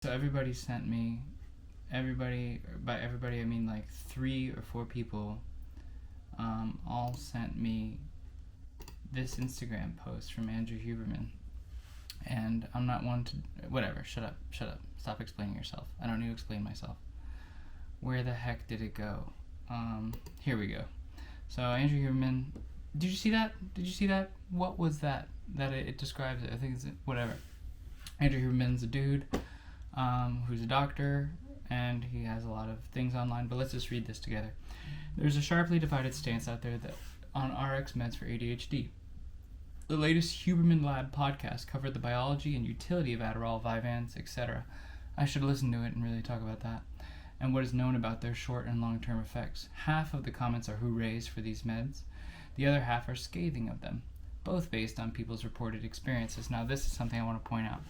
So everybody sent me, by everybody I mean like 3 or 4 people, all sent me this Instagram post from Andrew Huberman. And I'm not one to, whatever, shut up, stop explaining yourself. I don't need to explain myself. Where the heck did it go? Here we go. So Andrew Huberman, did you see that? What was that? It describes it. I think it's whatever. Andrew Huberman's a dude who's a doctor, and he has a lot of things online, but let's just read this together. There's a sharply divided stance out there that on RX meds for ADHD. The latest Huberman Lab podcast covered the biology and utility of Adderall, Vyvanse, etc. I should listen to it and really talk about that, and what is known about their short and long-term effects. Half of the comments are hoorays for these meds. The other half are scathing of them, both based on people's reported experiences. Now, this is something I want to point out.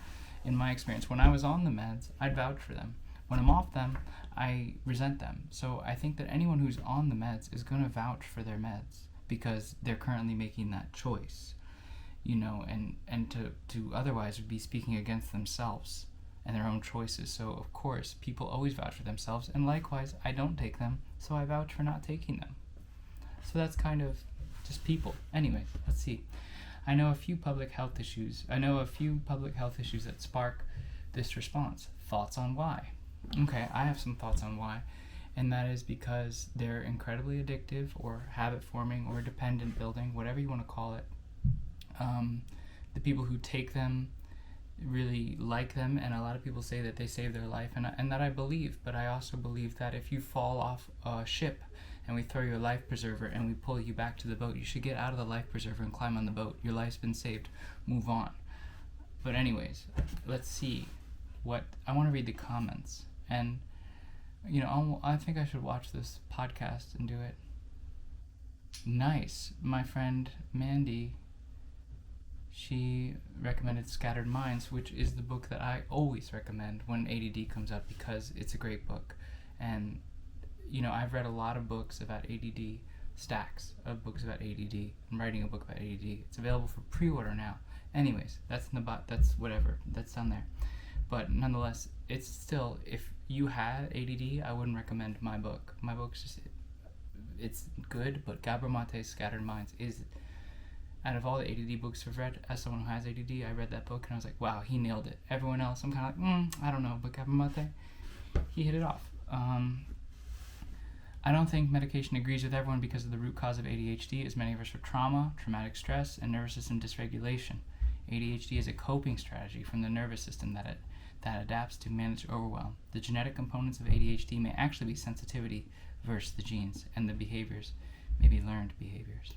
In my experience, when I was on the meds, I'd vouch for them. When I'm off them, I resent them. So I think that anyone who's on the meds is going to vouch for their meds because they're currently making that choice, and to otherwise would be speaking against themselves and their own choices. So of course, people always vouch for themselves, and likewise, I don't take them, so I vouch for not taking them. So that's kind of just people. Anyways, let's see. I know a few public health issues that spark this response. Thoughts on why? Okay, I have some thoughts on why, and that is because they're incredibly addictive or habit forming or dependent building, whatever you want to call it. The people who take them really like them, and a lot of people say that they save their life, and that I believe, but I also believe that if you fall off a ship and we throw your life preserver and we pull you back to the boat, you should get out of the life preserver and climb on the boat. Your life's been saved. Move on. But anyways, let's see what I want to read the comments, and I think I should watch this podcast and do it. Nice. My friend Mandy, she recommended Scattered Minds, which is the book that I always recommend when ADD comes up because it's a great book. And I've read a lot of books about ADD, stacks of books about ADD. I'm writing a book about ADD. It's available for pre-order now. Anyways, that's whatever. That's down there. But nonetheless, it's still, if you had ADD, I wouldn't recommend my book. My book's just, it's good, but Gabor Mate's Scattered Minds is, out of all the ADD books I've read, as someone who has ADD, I read that book and I was like, wow, he nailed it. Everyone else, I'm kind of like, I don't know, but Gabor Mate, he hit it off. I don't think medication agrees with everyone because of the root cause of ADHD, as many of us are trauma, traumatic stress, and nervous system dysregulation. ADHD is a coping strategy from the nervous system that adapts to manage overwhelm. The genetic components of ADHD may actually be sensitivity versus the genes, and the behaviors may be learned behaviors.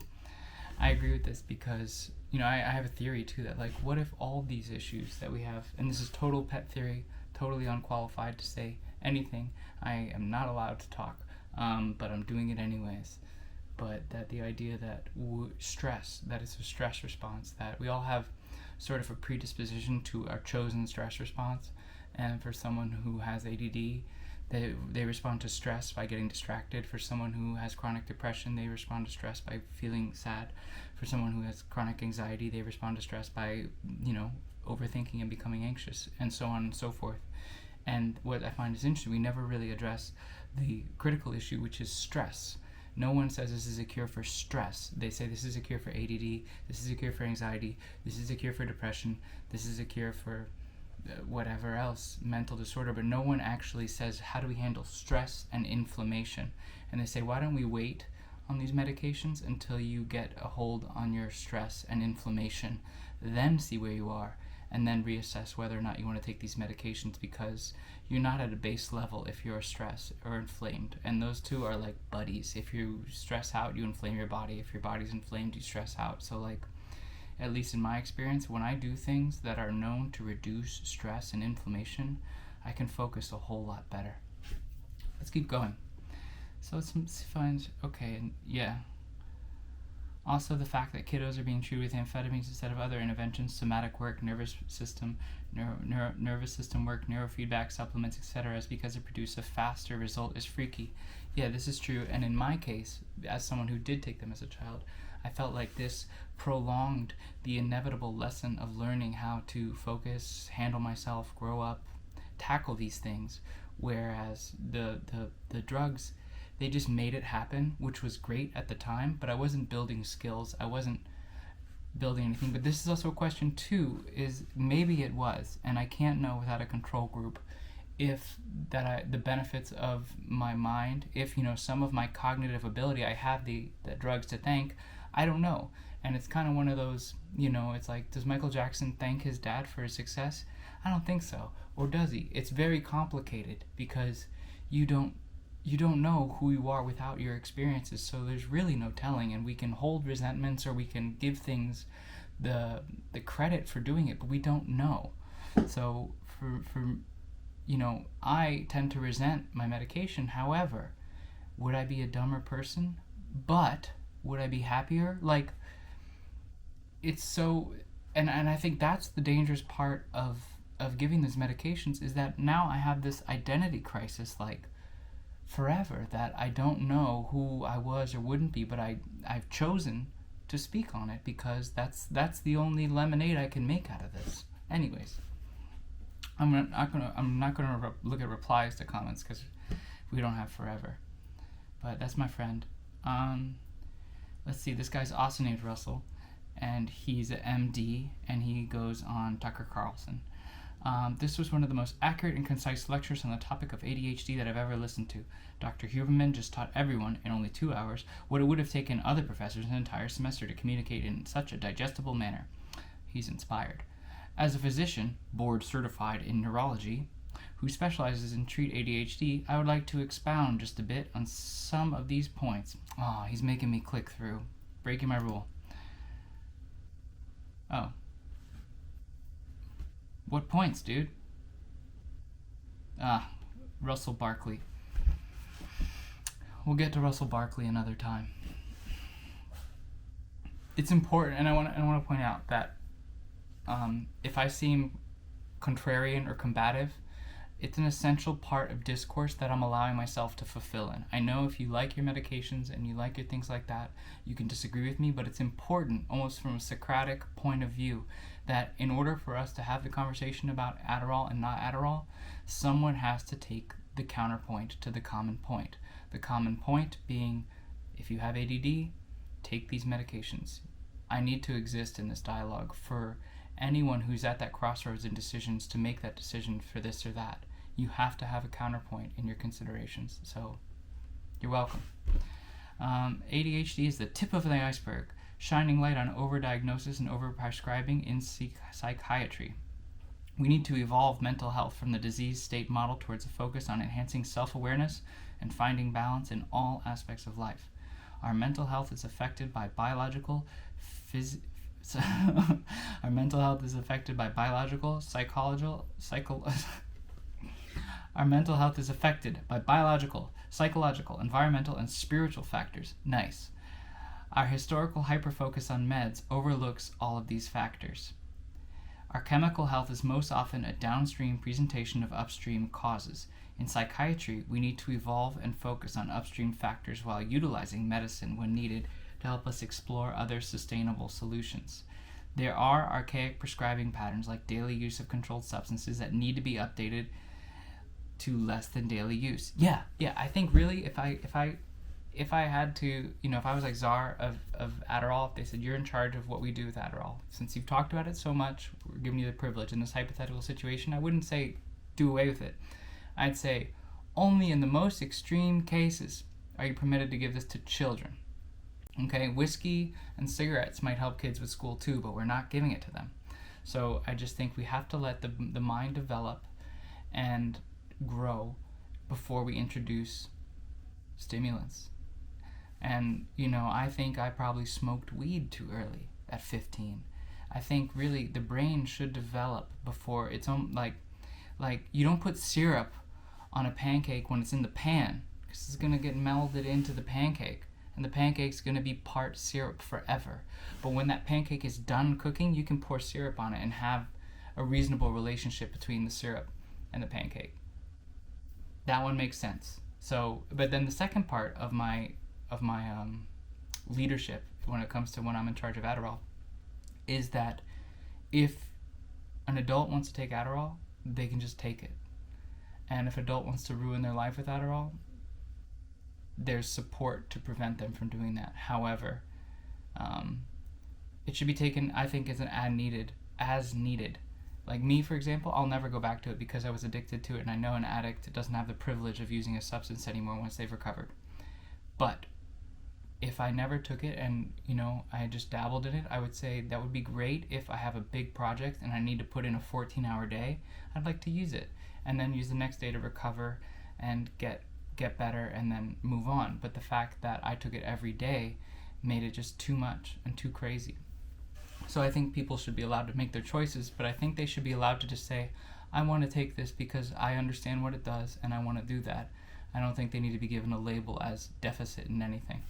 I agree with this because, I have a theory too that, like, what if all these issues that we have, and this is total pet theory, totally unqualified to say anything, I am not allowed to talk, but I'm doing it anyways. But that the idea that stress, that it's a stress response, that we all have sort of a predisposition to our chosen stress response, and for someone who has ADD, they respond to stress by getting distracted. For someone who has chronic depression, they respond to stress by feeling sad. For someone who has chronic anxiety, they respond to stress by, overthinking and becoming anxious, and so on and so forth. And what I find is interesting, we never really address the critical issue, which is stress. No one says this is a cure for stress. They say this is a cure for ADD, this is a cure for anxiety, this is a cure for depression, this is a cure for whatever else, mental disorder, but no one actually says, how do we handle stress and inflammation? And they say, why don't we wait on these medications until you get a hold on your stress and inflammation, then see where you are, and then reassess whether or not you want to take these medications, because you're not at a base level if you're stressed or inflamed, and those two are like buddies. If you stress out, you inflame your body. If your body's inflamed, you stress out. So, like, at least in my experience, when I do things that are known to reduce stress and inflammation, I can focus a whole lot better. Let's keep going. So let's find, okay, and yeah. Also, the fact that kiddos are being treated with amphetamines instead of other interventions, somatic work, nervous system work, neurofeedback supplements, etc., is because it produces a faster result is freaky. Yeah, this is true, and in my case, as someone who did take them as a child, I felt like this prolonged the inevitable lesson of learning how to focus, handle myself, grow up, tackle these things, whereas the drugs, they just made it happen, which was great at the time, but I wasn't building skills, I wasn't building anything. But this is also a question too, is maybe it was, and I can't know without a control group, if the benefits of my mind, if some of my cognitive ability, I have the drugs to thank, I don't know. And it's kind of one of those, it's like, does Michael Jackson thank his dad for his success? I don't think so. Or does he? It's very complicated, because you don't know who you are without your experiences, so there's really no telling. And we can hold resentments, or we can give things the credit for doing it, but we don't know. So for I tend to resent my medication. However, would I be a dumber person? But would I be happier? Like, it's so, and I think that's the dangerous part of giving these medications, is that now I have this identity crisis, like, forever, that I don't know who I was or wouldn't be, but I've chosen to speak on it, because that's the only lemonade I can make out of this. Anyways, I'm not gonna look at replies to comments, because we don't have forever. But that's my friend. Let's see. This guy's also named Russell, and he's an MD, and he goes on Tucker Carlson. This was one of the most accurate and concise lectures on the topic of ADHD that I've ever listened to. Dr. Huberman just taught everyone in only 2 hours what it would have taken other professors an entire semester to communicate in such a digestible manner. He's inspired. As a physician, board certified in neurology, who specializes in treat ADHD, I would like to expound just a bit on some of these points. Oh, he's making me click through. Breaking my rule. Oh. What points, dude? Russell Barkley. We'll get to Russell Barkley another time. It's important, and I want to point out that if I seem contrarian or combative, it's an essential part of discourse that I'm allowing myself to fulfill in. I know if you like your medications and you like your things like that, you can disagree with me, but it's important, almost from a Socratic point of view, that in order for us to have the conversation about Adderall and not Adderall, someone has to take the counterpoint to the common point. The common point being, if you have ADD, take these medications. I need to exist in this dialogue for anyone who's at that crossroads in decisions to make that decision for this or that. You have to have a counterpoint in your considerations. So, you're welcome. ADHD is the tip of the iceberg, shining light on overdiagnosis and overprescribing in psychiatry. We need to evolve mental health from the disease state model towards a focus on enhancing self-awareness and finding balance in all aspects of life. Our mental health is affected by biological, our mental health is affected by biological, Our mental health is affected by biological, psychological, environmental, and spiritual factors. Nice. Our historical hyperfocus on meds overlooks all of these factors. Our chemical health is most often a downstream presentation of upstream causes. In psychiatry, we need to evolve and focus on upstream factors while utilizing medicine when needed to help us explore other sustainable solutions. There are archaic prescribing patterns like daily use of controlled substances that need to be updated to less than daily use. Yeah, I think really if I had to, if I was like czar of Adderall, if they said you're in charge of what we do with Adderall, since you've talked about it so much, we're giving you the privilege in this hypothetical situation, I wouldn't say do away with it. I'd say only in the most extreme cases are you permitted to give this to children. Okay, whiskey and cigarettes might help kids with school too, but we're not giving it to them. So I just think we have to let the mind develop and grow before we introduce stimulants. And, I think I probably smoked weed too early at 15. I think really the brain should develop before it's like you don't put syrup on a pancake when it's in the pan, because it's going to get melded into the pancake, and the pancake's going to be part syrup forever. But when that pancake is done cooking, you can pour syrup on it and have a reasonable relationship between the syrup and the pancake. That one makes sense. So, but then the second part of my leadership when it comes to when I'm in charge of Adderall is that if an adult wants to take Adderall, they can just take it. And if an adult wants to ruin their life with Adderall, there's support to prevent them from doing that. However, it should be taken, I think, as needed. Like me, for example, I'll never go back to it because I was addicted to it, and I know an addict doesn't have the privilege of using a substance anymore once they've recovered. But if I never took it and, I just dabbled in it, I would say that would be great if I have a big project and I need to put in a 14-hour day. I'd like to use it and then use the next day to recover and get better and then move on. But the fact that I took it every day made it just too much and too crazy. So I think people should be allowed to make their choices, but I think they should be allowed to just say, I want to take this because I understand what it does and I want to do that. I don't think they need to be given a label as deficit in anything.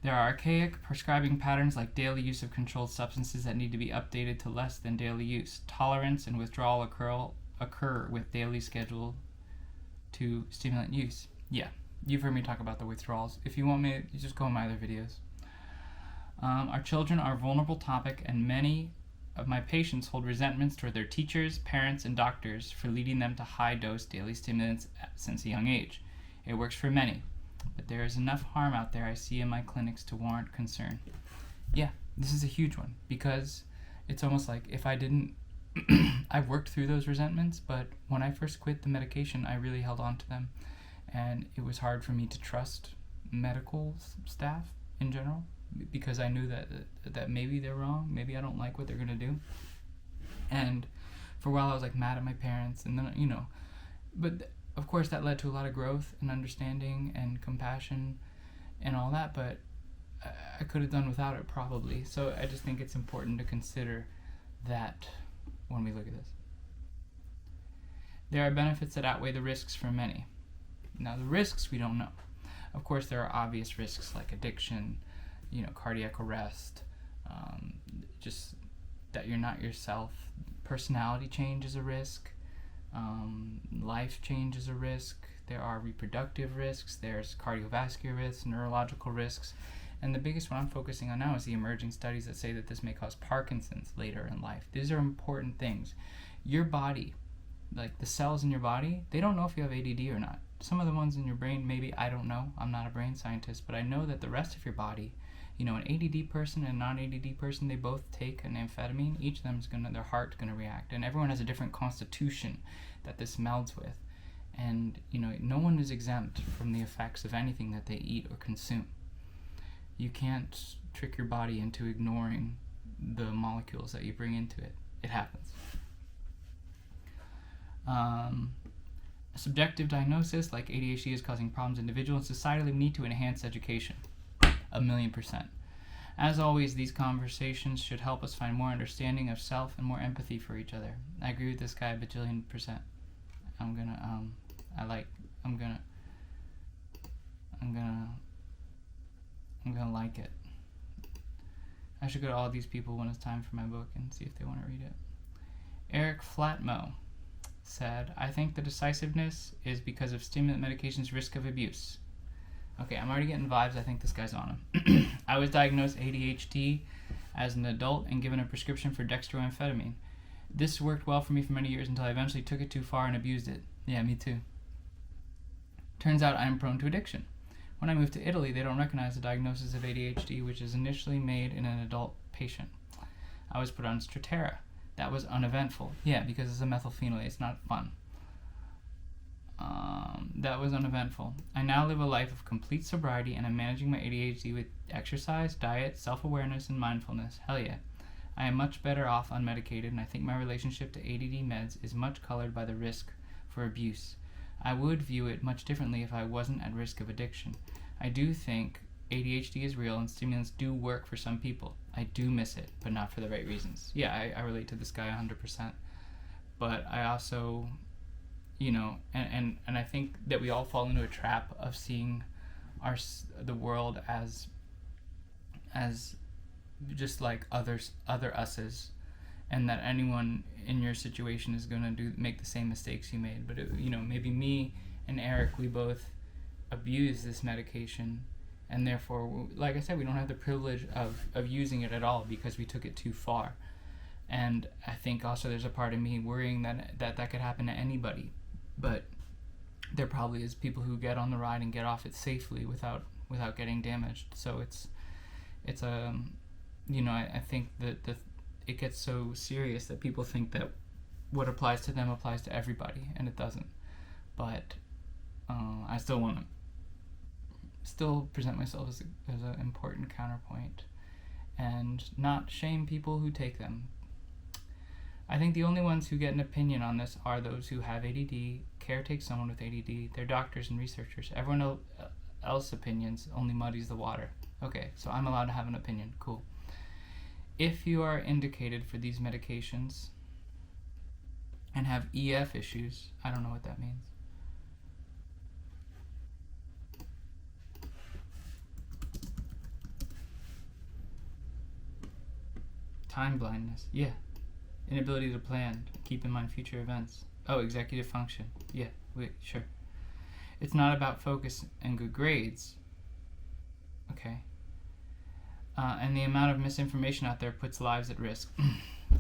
There are archaic prescribing patterns like daily use of controlled substances that need to be updated to less than daily use. Tolerance and withdrawal occur with daily schedule to stimulant use. Yeah, you've heard me talk about the withdrawals. If you want me, you just go in my other videos. Our children are a vulnerable topic, and many of my patients hold resentments toward their teachers, parents, and doctors for leading them to high-dose daily stimulants since a young age. It works for many, but there is enough harm out there I see in my clinics to warrant concern. Yeah, this is a huge one, because it's almost like if I didn't... I've worked through those resentments, but when I first quit the medication, I really held on to them, and it was hard for me to trust medical staff in general, because I knew that maybe they're wrong, maybe I don't like what they're going to do. And for a while I was like mad at my parents, and then, but of course that led to a lot of growth and understanding and compassion and all that, but I could have done without it probably. So I just think it's important to consider that when we look at this. There are benefits that outweigh the risks for many. Now the risks we don't know. Of course there are obvious risks like addiction, cardiac arrest, just that you're not yourself. Personality change is a risk. Life change is a risk. There are reproductive risks. There's cardiovascular risks, neurological risks. And the biggest one I'm focusing on now is the emerging studies that say that this may cause Parkinson's later in life. These are important things. Your body, like the cells in your body, they don't know if you have ADD or not. Some of the ones in your brain, maybe, I don't know. I'm not a brain scientist, but I know that the rest of your body, an ADD person and a non-ADD person, they both take an amphetamine. Each of them their heart's gonna react, and everyone has a different constitution that this melds with. And no one is exempt from the effects of anything that they eat or consume. You can't trick your body into ignoring the molecules that you bring into it. It happens. A subjective diagnosis like ADHD is causing problems in individuals and societally, we need to enhance education. 1,000,000%. As always, these conversations should help us find more understanding of self and more empathy for each other. I agree with this guy a bajillion%. I'm gonna like it. I should go to all these people when it's time for my book and see if they want to read it. Eric Flatmo said, I think the decisiveness is because of stimulant medication's risk of abuse. Okay, I'm already getting vibes. I think this guy's on him. I was diagnosed ADHD as an adult and given a prescription for dextroamphetamine. This worked well for me for many years until I eventually took it too far and abused it. Yeah, me too. Turns out I am prone to addiction. When I moved to Italy, they don't recognize the diagnosis of ADHD, which is initially made in an adult patient. I was put on strattera. That was uneventful. Yeah, because it's a methylphenidate. It's not fun. That was uneventful. I now live a life of complete sobriety, and I'm managing my ADHD with exercise, diet, self-awareness, and mindfulness. Hell yeah. I am much better off unmedicated, and I think my relationship to ADD meds is much colored by the risk for abuse. I would view it much differently if I wasn't at risk of addiction. I do think ADHD is real, and stimulants do work for some people. I do miss it, but not for the right reasons. Yeah, I relate to this guy 100%. But I also... and I think that we all fall into a trap of seeing the world as just like other us's, and that anyone in your situation is going to make the same mistakes you made. But maybe me and Eric, we both abuse this medication, and therefore, like I said, we don't have the privilege of using it at all because we took it too far. And I think also there's a part of me worrying that could happen to anybody. But there probably is people who get on the ride and get off it safely without getting damaged. So it's I think that it gets so serious that people think that what applies to them applies to everybody, and it doesn't. But I still want to still present myself as an important counterpoint and not shame people who take them. I think the only ones who get an opinion on this are those who have ADD, caretake someone with ADD, they're doctors and researchers. Everyone else's opinions only muddies the water. Okay, so I'm allowed to have an opinion. Cool. If you are indicated for these medications and have EF issues, I don't know what that means. Time blindness, yeah. Inability to plan, keep in mind future events. Oh, executive function, yeah, wait, sure. It's not about focus and good grades. Okay. And the amount of misinformation out there puts lives at risk.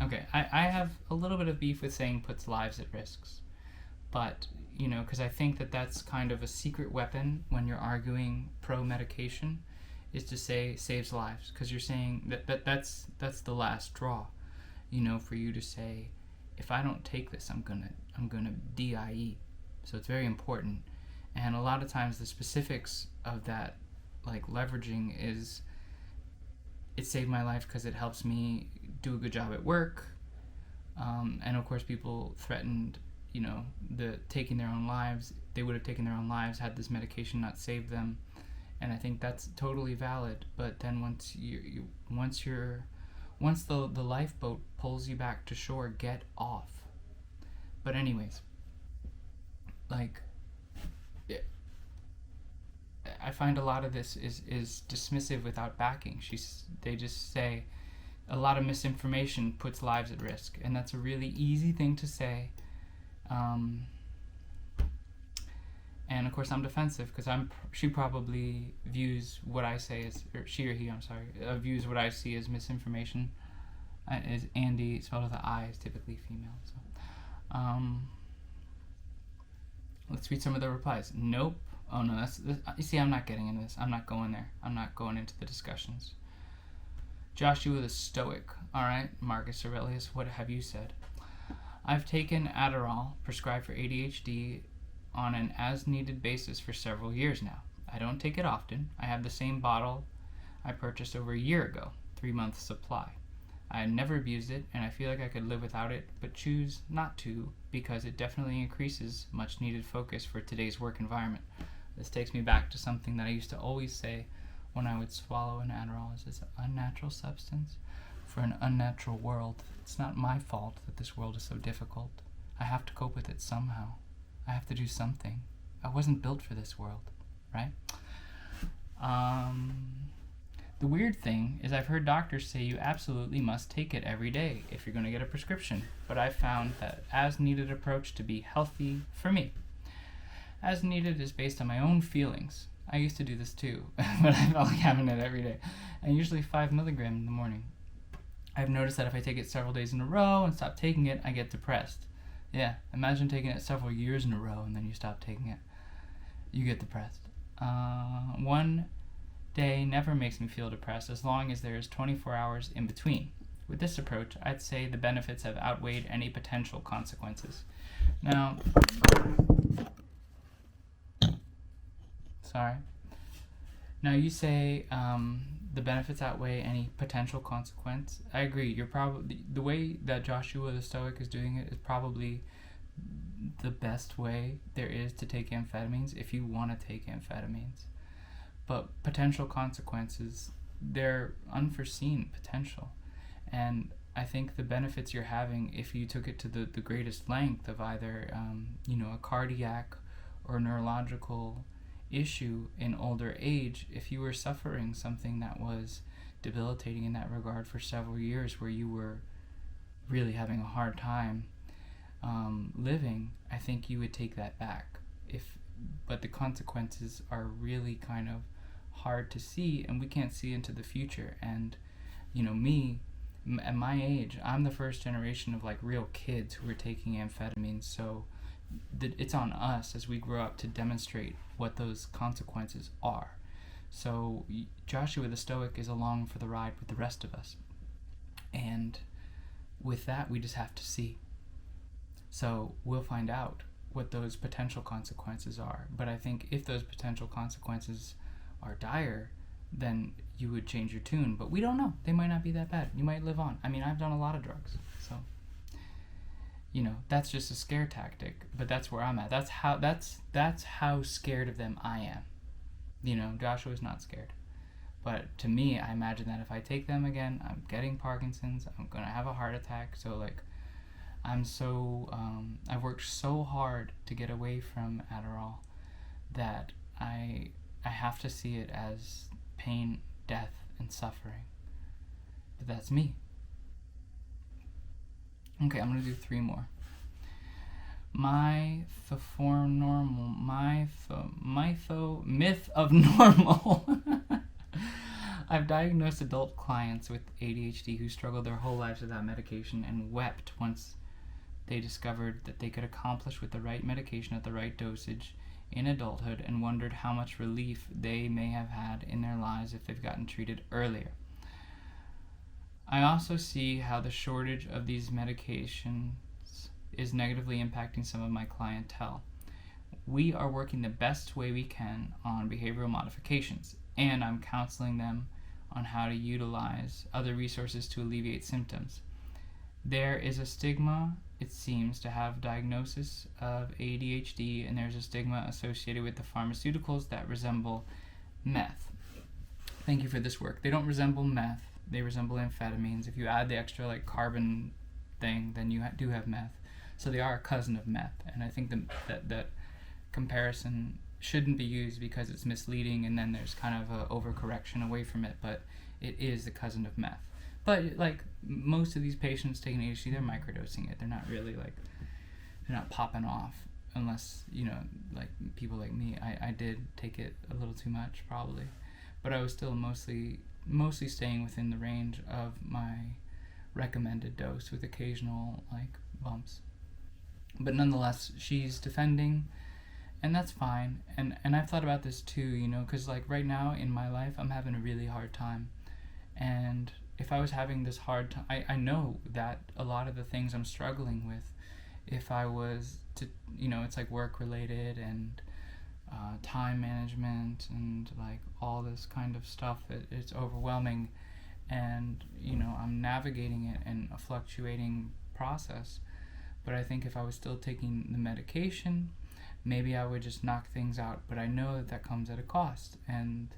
Okay, I have a little bit of beef with saying puts lives at risks. But, because I think that that's kind of a secret weapon when you're arguing pro-medication, is to say saves lives. Because you're saying that's the last straw, for you to say, if I don't take this, I'm gonna DIE. So it's very important. And a lot of times the specifics of that, like leveraging, is it saved my life because it helps me do a good job at work. And of course people threatened, the taking their own lives. They would have taken their own lives had this medication not saved them. And I think that's totally valid. But then once the lifeboat pulls you back to shore, get off. But anyways, I find a lot of this is dismissive without backing. They just say a lot of misinformation puts lives at risk, and that's a really easy thing to say. And of course I'm defensive because she probably views what I say as, or she or he, I'm sorry, views what I see as misinformation. Is Andy, spelled with an I, is typically female. So, let's read some of the replies. Nope. Oh no, you see, I'm not getting into this. I'm not going there. I'm not going into the discussions. Joshua the Stoic. Alright, Marcus Aurelius, what have you said? I've taken Adderall, prescribed for ADHD, on an as-needed basis for several years now. I don't take it often. I have the same bottle I purchased over a year ago, 3-month supply. I had never abused it, and I feel like I could live without it, but choose not to because it definitely increases much-needed focus for today's work environment. This takes me back to something that I used to always say when I would swallow an Adderall. Is this an unnatural substance for an unnatural world? It's not my fault that this world is so difficult. I have to cope with it somehow. I have to do something. I wasn't built for this world, right? The weird thing is I've heard doctors say you absolutely must take it every day if you're going to get a prescription, but I've found that as-needed approach to be healthy for me. As needed is based on my own feelings. I used to do this too, but I felt like having it every day, and usually 5 milligrams in the morning. I've noticed that if I take it several days in a row and stop taking it, I get depressed. Yeah, imagine taking it several years in a row and then you stop taking it. You get depressed. 1 day never makes me feel depressed as long as there is 24 hours in between. With this approach, I'd say the benefits have outweighed any potential consequences. Now, sorry. Now you say the benefits outweigh any potential consequence. I agree. You're probably, the way that Joshua the Stoic is doing it is probably the best way there is to take amphetamines if you want to take amphetamines. But potential consequences, they're unforeseen potential. And I think the benefits you're having if you took it to the greatest length of either a cardiac or neurological issue in older age, if you were suffering something that was debilitating in that regard for several years where you were really having a hard time living, I think you would take that back. But the consequences are really kind of hard to see, and we can't see into the future. And me, At my age, I'm the first generation of like real kids who were taking amphetamines, so it's on us as we grow up to demonstrate what those consequences are. So Joshua the Stoic is along for the ride with the rest of us, and with that we just have to see. So we'll find out what those potential consequences are, but I think if those potential consequences are dire, then you would change your tune. But we don't know. They might not be that bad. You might live on. I mean, I've done a lot of drugs, so that's just a scare tactic. But that's where I'm at. That's how scared of them I am. Joshua's not scared. But to me, I imagine that if I take them again, I'm getting Parkinson's. I'm gonna have a heart attack. So I've worked so hard to get away from Adderall that I have to see it as pain, death, and suffering. But that's me. Okay, I'm going to do 3 more. Myth of normal. I've diagnosed adult clients with ADHD who struggled their whole lives without medication and wept once they discovered that they could accomplish with the right medication at the right dosage in adulthood, and wondered how much relief they may have had in their lives if they've gotten treated earlier. I also see how the shortage of these medications is negatively impacting some of my clientele. We are working the best way we can on behavioral modifications, and I'm counseling them on how to utilize other resources to alleviate symptoms. There is a stigma, it seems, to have diagnosis of ADHD, and there's a stigma associated with the pharmaceuticals that resemble meth. Thank you for this work. They don't resemble meth, they resemble amphetamines. If you add the extra carbon thing, then you do have meth. So they are a cousin of meth, and I think that comparison shouldn't be used because it's misleading, and then there's kind of an overcorrection away from it, but it is the cousin of meth. But most of these patients taking ADHD, they're microdosing it. They're not really they're not popping off, unless people like me. I did take it a little too much probably, but I was still mostly staying within the range of my recommended dose with occasional bumps. But nonetheless, she's defending, and that's fine. And I've thought about this too, because right now in my life I'm having a really hard time, and if I was having this hard time, I know that a lot of the things I'm struggling with, if I was to, it's work related and time management and all this kind of stuff, it's overwhelming, and I'm navigating it in a fluctuating process. But I think if I was still taking the medication, maybe I would just knock things out, but I know that comes at a cost, and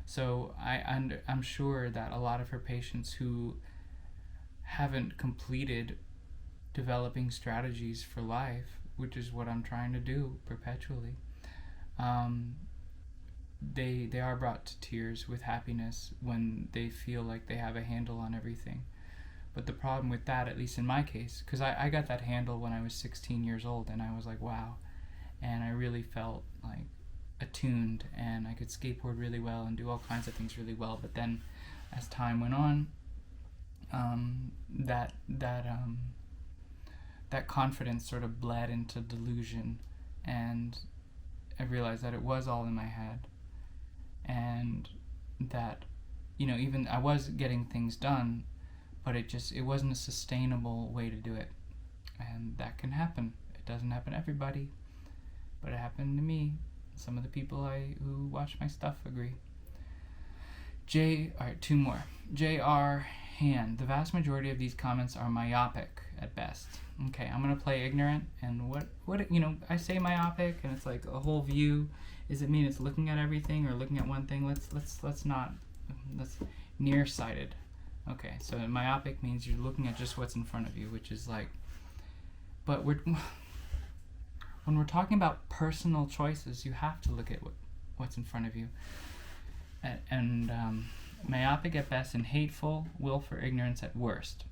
so I'm sure that a lot of her patients who haven't completed developing strategies for life, which is what I'm trying to do perpetually, they are brought to tears with happiness when they feel like they have a handle on everything. But the problem with that, at least in my case, because I got that handle when I was 16 years old, and I was like, wow, and I really felt attuned, and I could skateboard really well and do all kinds of things really well. But then as time went on, that confidence sort of bled into delusion, and I realized that it was all in my head, and that even I was getting things done, but it wasn't a sustainable way to do it. And that can happen. It doesn't happen to everybody, but it happened to me. Some of the people who watch my stuff agree. Alright, 2 more. J.R. Han. The vast majority of these comments are myopic at best. Okay, I'm gonna play ignorant, and what I say myopic, and it's a whole view. Does it mean it's looking at everything or looking at one thing? Let's nearsighted. Okay, so myopic means you're looking at just what's in front of you, which is but when we're talking about personal choices, you have to look at what's in front of you. And myopic at best and hateful, will for ignorance at worst.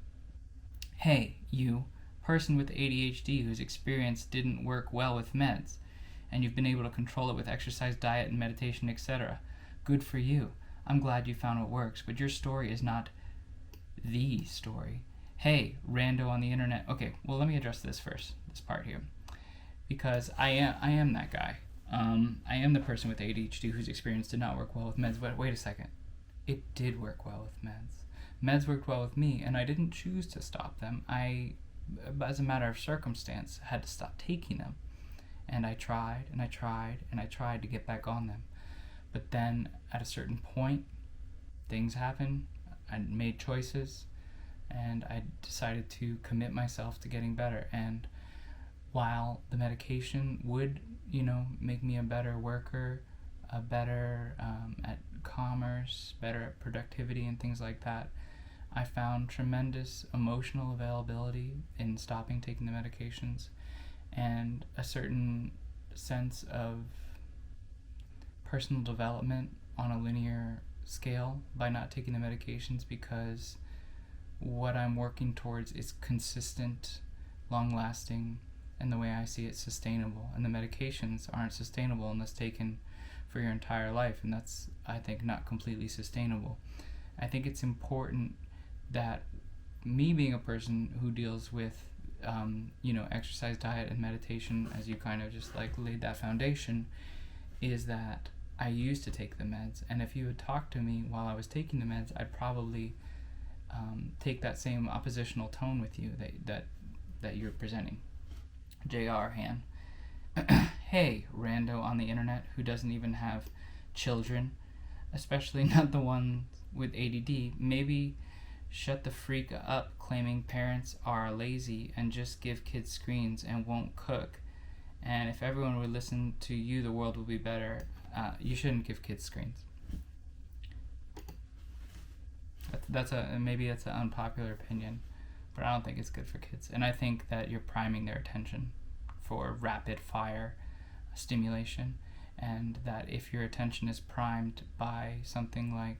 Hey, you, person with ADHD whose experience didn't work well with meds, and you've been able to control it with exercise, diet, and meditation, etc. Good for you. I'm glad you found what works, but your story is not the story. Hey, rando on the internet. Okay, well, let me address this first, this part here, because I am that guy. I am the person with ADHD whose experience did not work well with meds. But wait a second, it did work well with meds. Meds worked well with me, and I didn't choose to stop them. I, as a matter of circumstance, had to stop taking them. And I tried, and I tried, and I tried to get back on them. But then, at a certain point, things happened. I made choices, and I decided to commit myself to getting better. And while the medication would, make me a better worker, a better at commerce, better at productivity and things like that, I found tremendous emotional availability in stopping taking the medications, and a certain sense of personal development on a linear scale by not taking the medications, because what I'm working towards is consistent, long-lasting, and the way I see it, sustainable. And the medications aren't sustainable unless taken for your entire life, and that's, I think, not completely sustainable. I think it's important that me, being a person who deals with exercise, diet, and meditation, as you kind of just laid that foundation, is that I used to take the meds, and if you had talked to me while I was taking the meds, I'd probably take that same oppositional tone with you that you're presenting. J.R. Han. Hey, rando on the internet who doesn't even have children, especially not the ones with ADD, maybe shut the freak up claiming parents are lazy and just give kids screens and won't cook. And if everyone would listen to you, the world would be better. You shouldn't give kids screens. Maybe that's an unpopular opinion, but I don't think it's good for kids. And I think that you're priming their attention for rapid fire stimulation, and that if your attention is primed by something like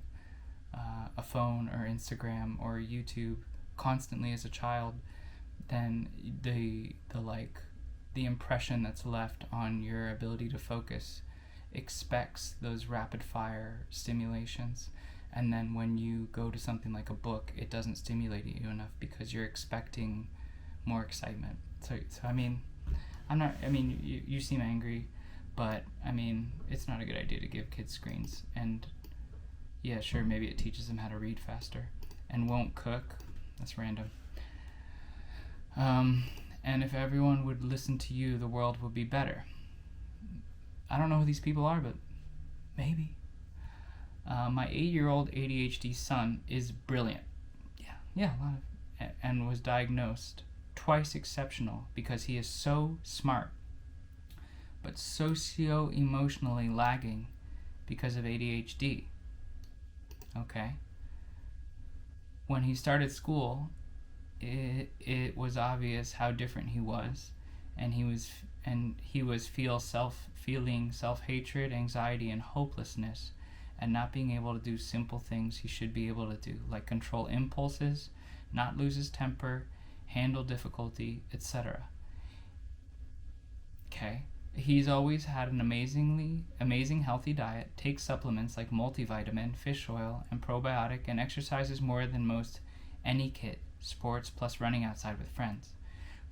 a phone or Instagram or YouTube constantly as a child, then the impression that's left on your ability to focus expects those rapid fire stimulations, and then when you go to something like a book, it doesn't stimulate you enough because you're expecting more excitement. So I mean, you seem angry, but I mean, it's not a good idea to give kids screens. And yeah, sure, maybe it teaches them how to read faster and won't cook. That's random. And if everyone would listen to you, the world would be better. I don't know who these people are, but maybe. My 8-year-old ADHD son is brilliant. Yeah, a lot of, and was diagnosed twice exceptional because he is so smart, but socio-emotionally lagging because of ADHD. Okay. When he started school, it was obvious how different he was, and he was feeling self-hatred, anxiety, and hopelessness, and not being able to do simple things he should be able to do, like control impulses, not lose his temper, handle difficulty, etc. Okay. He's always had an amazing healthy diet, takes supplements like multivitamin, fish oil, and probiotic, and exercises more than most any kid, sports plus running outside with friends.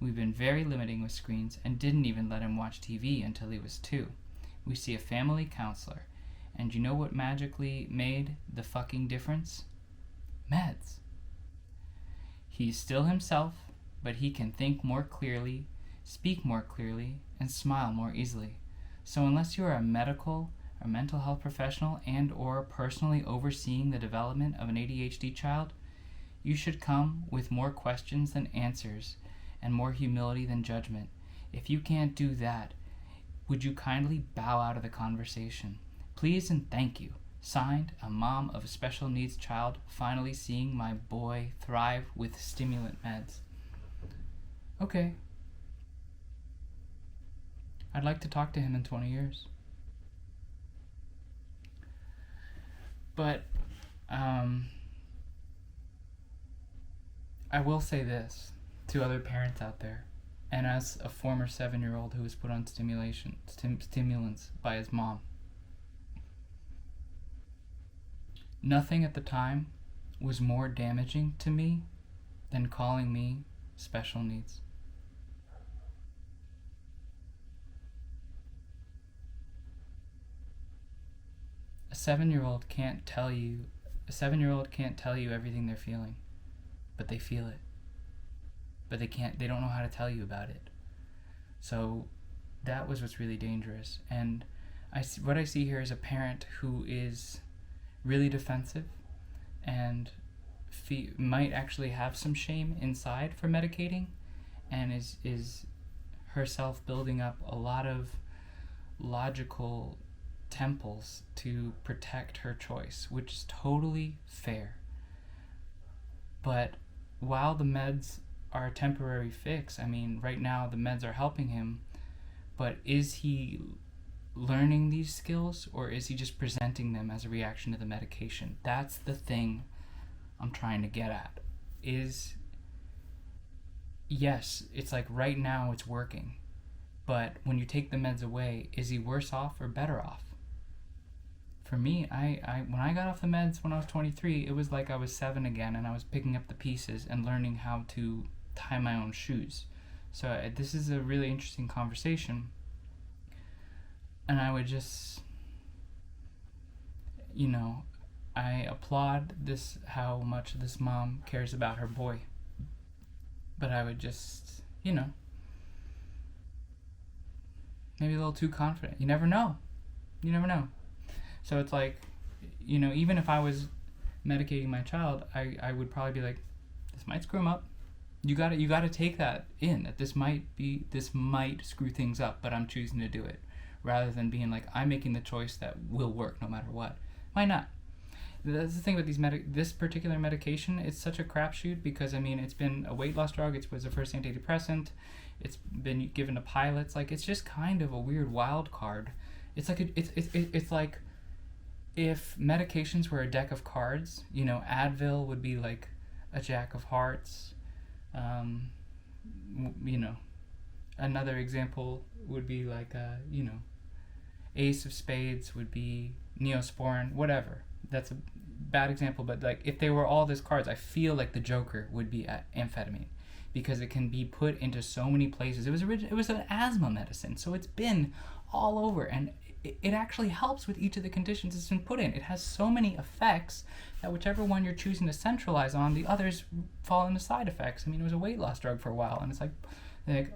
We've been very limiting with screens and didn't even let him watch TV until he was 2. We see a family counselor, and you know what magically made the fucking difference? Meds. He's still himself, but he can think more clearly, speak more clearly, and smile more easily. So unless you are a medical or mental health professional and or personally overseeing the development of an ADHD child, you should come with more questions than answers and more humility than judgment. If you can't do that, would you kindly bow out of the conversation? Please and thank you. Signed, a mom of a special needs child, finally seeing my boy thrive with stimulant meds. Okay. I'd like to talk to him in 20 years. But, I will say this to other parents out there, and as a former 7-year-old who was put on stimulants by his mom. Nothing at the time was more damaging to me than calling me special needs. A 7-year-old can't tell you everything they're feeling, but they feel it. But they don't know how to tell you about it. So that was what's really dangerous. And what I see here is a parent who is really defensive and might actually have some shame inside for medicating, and is herself building up a lot of logical temples to protect her choice, which is totally fair. But while the meds are a temporary fix, I mean, right now the meds are helping him, but is he learning these skills, or is he just presenting them as a reaction to the medication? That's the thing I'm trying to get at. Yes, it's like right now it's working, but when you take the meds away, is he worse off or better off? For me, I when I got off the meds when I was 23, it was like I was 7 again, and I was picking up the pieces and learning how to tie my own shoes. So this is a really interesting conversation, and I would just, I applaud how much this mom cares about her boy, but I would just, maybe a little too confident. You never know. So it's like, even if I was medicating my child, I would probably be like, this might screw him up. You gotta take that in, that this might screw things up, but I'm choosing to do it, rather than being like, I'm making the choice that will work no matter what. Might not. That's the thing with this particular medication. It's such a crapshoot because it's been a weight loss drug. It was the first antidepressant. It's been given to pilots. Like, it's just kind of a weird wild card. It's like it's like if medications were a deck of cards. Advil would be like a jack of hearts. Another example would be like Ace of Spades would be Neosporin, whatever. That's a bad example, but like if they were all these cards, I feel like the Joker would be amphetamine, because it can be put into so many places. It was an asthma medicine, so it's been all over, and it actually helps with each of the conditions it's been put in. It has so many effects that whichever one you're choosing to centralize on, the others fall into side effects. It was a weight loss drug for a while, and it's like,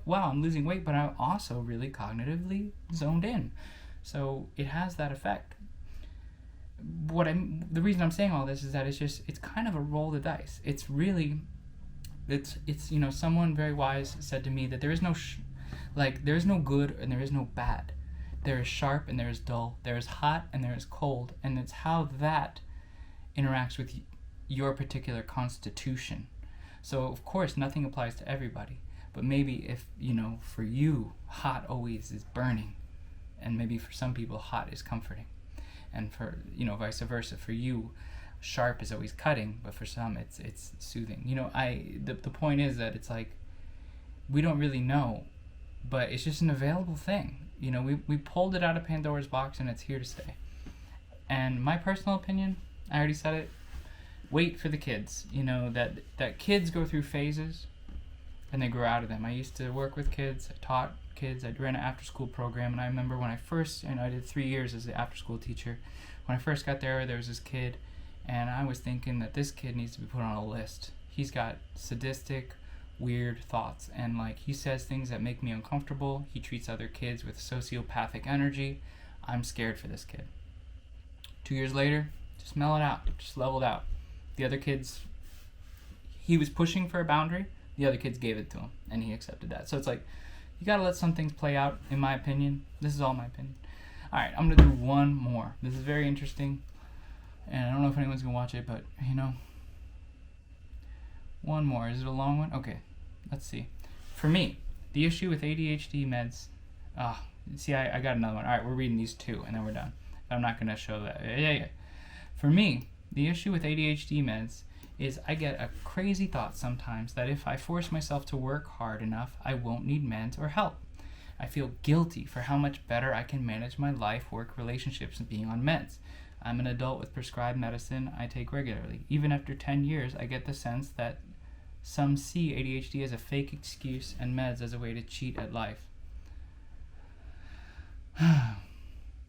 wow, I'm losing weight, but I'm also really cognitively zoned in. So it has that effect. The reason I'm saying all this is that it's kind of a roll of the dice. It's someone very wise said to me that there is no there is no good and there is no bad. There is sharp and there is dull. There is hot and there is cold, and it's how that interacts with your particular constitution. So of course nothing applies to everybody, but maybe if for you hot always is burning, and maybe for some people hot is comforting, and for vice versa. For you, sharp is always cutting, but for some it's soothing. The point is that it's like we don't really know, but it's just an available thing. We pulled it out of Pandora's box, and it's here to stay. And my personal opinion, I already said it, wait for the kids. That kids go through phases and they grow out of them. I used to work with kids, I taught kids, I ran an after-school program, and I remember when I first, I did 3 years as an after-school teacher. When I first got there was this kid, and I was thinking that this kid needs to be put on a list. He's got sadistic, weird thoughts, and he says things that make me uncomfortable. He treats other kids with sociopathic energy. I'm scared for this kid. 2 years later, just mellowed out, just leveled out. The other kids, he was pushing for a boundary, the other kids gave it to him, and he accepted that. So it's like, you gotta let some things play out, in my opinion. This is all my opinion. Alright, I'm gonna do one more. This is very interesting, and I don't know if anyone's gonna watch it, but one more. Is it a long one? Okay, let's see. For me, the issue with ADHD meds, I got another one. Alright, we're reading these two, and then we're done. I'm not gonna show that. Yeah. For me, the issue with ADHD meds is I get a crazy thought sometimes that if I force myself to work hard enough, I won't need meds or help. I feel guilty for how much better I can manage my life, work, relationships, and being on meds. I'm an adult with prescribed medicine I take regularly. Even after 10 years, I get the sense that some see ADHD as a fake excuse and meds as a way to cheat at life.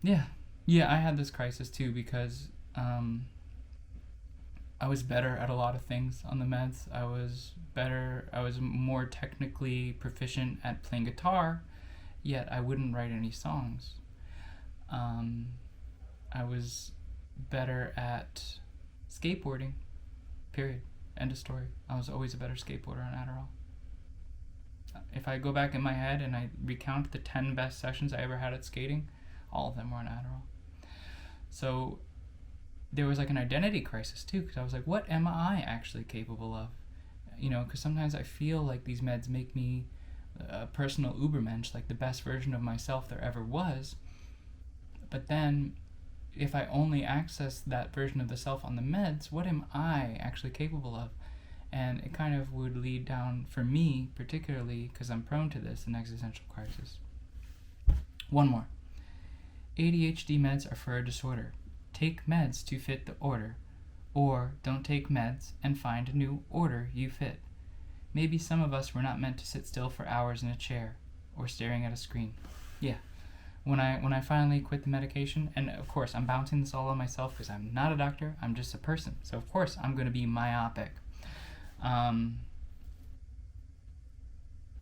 Yeah, I had this crisis too because I was better at a lot of things on the meds. I was more technically proficient at playing guitar, yet I wouldn't write any songs. I was better at skateboarding, period. End of story. I was always a better skateboarder on Adderall. If I go back in my head and I recount the 10 best sessions I ever had at skating, all of them were on Adderall. So there was like an identity crisis too, because I was like, what am I actually capable of? You know, because sometimes I feel like these meds make me a personal Huberman, like the best version of myself there ever was. But then if I only access that version of the self on the meds, what am I actually capable of? And it kind of would lead down, for me particularly, because I'm prone to this, an existential crisis. One more. ADHD meds are for a disorder. Take meds to fit the order. Or don't take meds and find a new order you fit. Maybe some of us were not meant to sit still for hours in a chair or staring at a screen. Yeah. When I finally quit the medication, and of course I'm bouncing this all on myself because I'm not a doctor, I'm just a person. So of course I'm going to be myopic.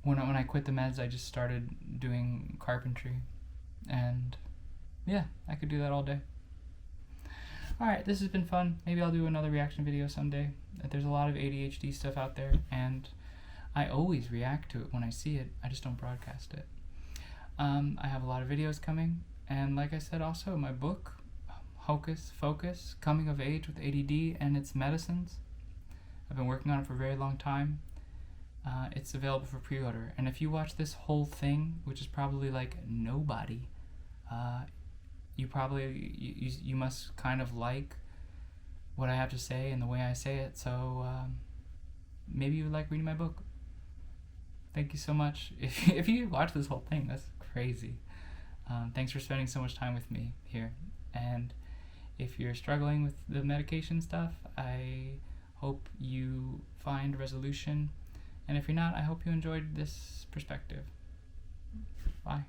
When I quit the meds, I just started doing carpentry, and yeah, I could do that all day. Alright, this has been fun. Maybe I'll do another reaction video someday. There's a lot of ADHD stuff out there, and I always react to it when I see it. I just don't broadcast it. I have a lot of videos coming, and like I said, also my book, Hocus Focus, Coming of Age with ADD and Its Medicines. I've been working on it for a very long time. It's available for pre-order, and if you watch this whole thing, which is probably like nobody, you must kind of like what I have to say and the way I say it, so maybe you would like reading my book. Thank you so much. If you watch this whole thing, that's crazy. Thanks for spending so much time with me here. And if you're struggling with the medication stuff, I hope you find resolution. And if you're not, I hope you enjoyed this perspective. Bye.